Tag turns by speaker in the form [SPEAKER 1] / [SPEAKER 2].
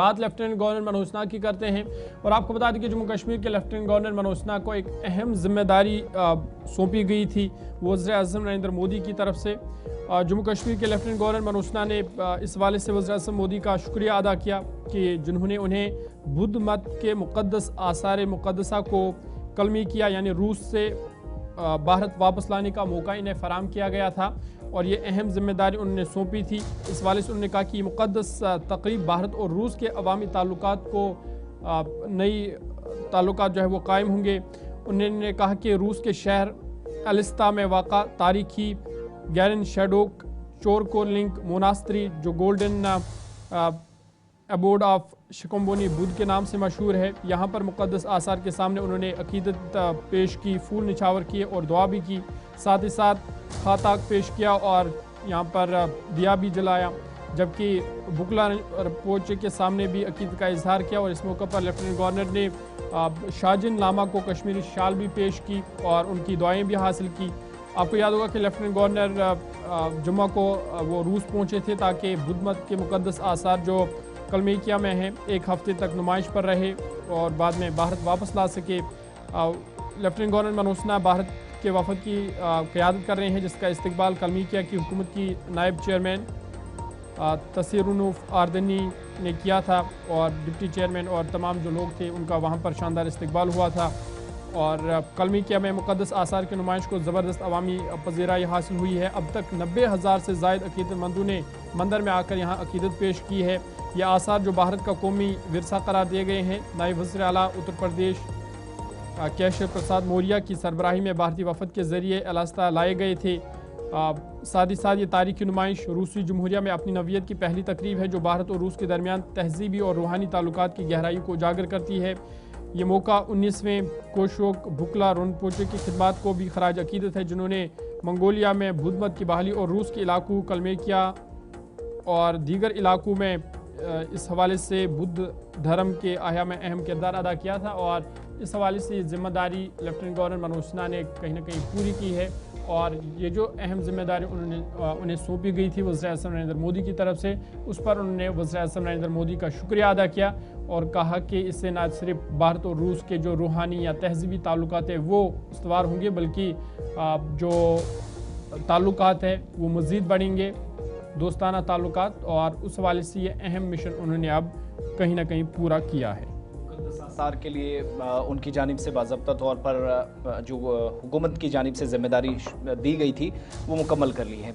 [SPEAKER 1] بات lieutenant governor Manoj Sinha کی کرتے ہیں اور آپ کو بتا دیں کہ جموں کشمیر کے لیفٹیننٹ گورنر منوج سنہا کو ایک اہم ذمہ داری سونپی گئی تھی وزیر اعظم نریندر مودی کی طرف سے۔ جموں کشمیر کے لیفٹیننٹ گورنر منوج سنہا نے اس حوالے سے وزیر اعظم مودی کا شکریہ ادا کیا کہ جنہوں نے انہیں بدھ مت کے مقدس آثار مقدسہ کو کلمی کیا، یعنی روس سے بھارت واپس لانے کا موقع انہیں فراہم کیا گیا تھا اور یہ اہم ذمہ داری انہوں نے سونپی تھی۔ اس حوالے سے انہوں نے کہا کہ یہ مقدس تقریب بھارت اور روس کے عوامی تعلقات کو نئی تعلقات جو ہے وہ قائم ہوں گے۔ انہوں نے کہا کہ روس کے شہر الستا میں واقع تاریخی گیرن شیڈوک چورکو لنک موناستری جو گولڈن ایبورڈ آف شکمبونی بدھ کے نام سے مشہور ہے، یہاں پر مقدس آثار کے سامنے انہوں نے عقیدت پیش کی، پھول نچھاور کیے اور دعا بھی کی، ساتھ ہی ساتھ خاتاک پیش کیا اور یہاں پر دیا بھی جلایا، جبکہ بکلا رنپوچے کے سامنے بھی عقیدت کا اظہار کیا اور اس موقع پر لیفٹیننٹ گورنر نے شاجن لاما کو کشمیری شال بھی پیش کی اور ان کی دعائیں بھی حاصل کی۔ آپ کو یاد ہوگا کہ لیفٹیننٹ گورنر جمعہ کو وہ روس پہنچے تھے تاکہ بدھ مت کے مقدس آثار جو کلمیکیا میں ہیں ایک ہفتے تک نمائش پر رہے اور بعد میں بھارت واپس لا سکے۔ لیفٹیننٹ گورنر منوج سنہا بھارت کے وفد کی قیادت کر رہے ہیں، جس کا استقبال کلمیکیا کی حکومت کی نائب چیئرمین تسیرونوف آردنی نے کیا تھا اور ڈپٹی چیئرمین اور تمام جو لوگ تھے ان کا وہاں پر شاندار استقبال ہوا تھا اور کلمیکیا میں مقدس آثار کی نمائش کو زبردست عوامی پذیرائی حاصل ہوئی ہے۔ اب تک 90,000 سے زائد عقیدت مندوں نے مندر میں آ کر یہاں عقیدت پیش کی ہے۔ یہ آثار جو بھارت کا قومی ورثہ قرار دیے گئے ہیں، نائب وزیر اعلیٰ اتر پردیش کیشور پرساد موریہ کی سربراہی میں بھارتی وفد کے ذریعے الاستا لائے گئے تھے۔ ساتھ ہی ساتھ یہ تاریخی نمائش روسی جمہوریہ میں اپنی نوعیت کی پہلی تقریب ہے جو بھارت اور روس کے درمیان تہذیبی اور روحانی تعلقات کی گہرائی کو اجاگر کرتی ہے۔ یہ موقع 19ویں کوشوک بکلا رنپوچے کی خدمات کو بھی خراج عقیدت ہے، جنہوں نے منگولیا میں بدھ مت کی بحالی اور روس کے علاقوں کلمیکیا اور دیگر علاقوں میں اس حوالے سے بدھ دھرم کے احیاء میں اہم کردار ادا کیا تھا اور اس حوالے سے یہ ذمہ داری لیفٹیننٹ گورنر منوج سنہا نے کہیں نہ کہیں پوری کی ہے اور یہ جو اہم ذمہ داری انہیں سونپی گئی تھی وزیر اعظم نریندر مودی کی طرف سے، اس پر انہوں نے وزیر اعظم نریندر مودی کا شکریہ ادا کیا اور کہا کہ اس سے نہ صرف بھارت اور روس کے جو روحانی یا تہذیبی تعلقات ہیں وہ استوار ہوں گے، بلکہ جو تعلقات ہیں وہ مزید بڑھیں گے، دوستانہ تعلقات، اور اس حوالے سے یہ اہم مشن انہوں نے اب کہیں نہ کہیں پورا کیا ہے۔
[SPEAKER 2] مقدس آثار کے لیے ان کی جانب سے باضابطہ طور پر جو حکومت کی جانب سے ذمہ داری دی گئی تھی وہ مکمل کر لی ہے۔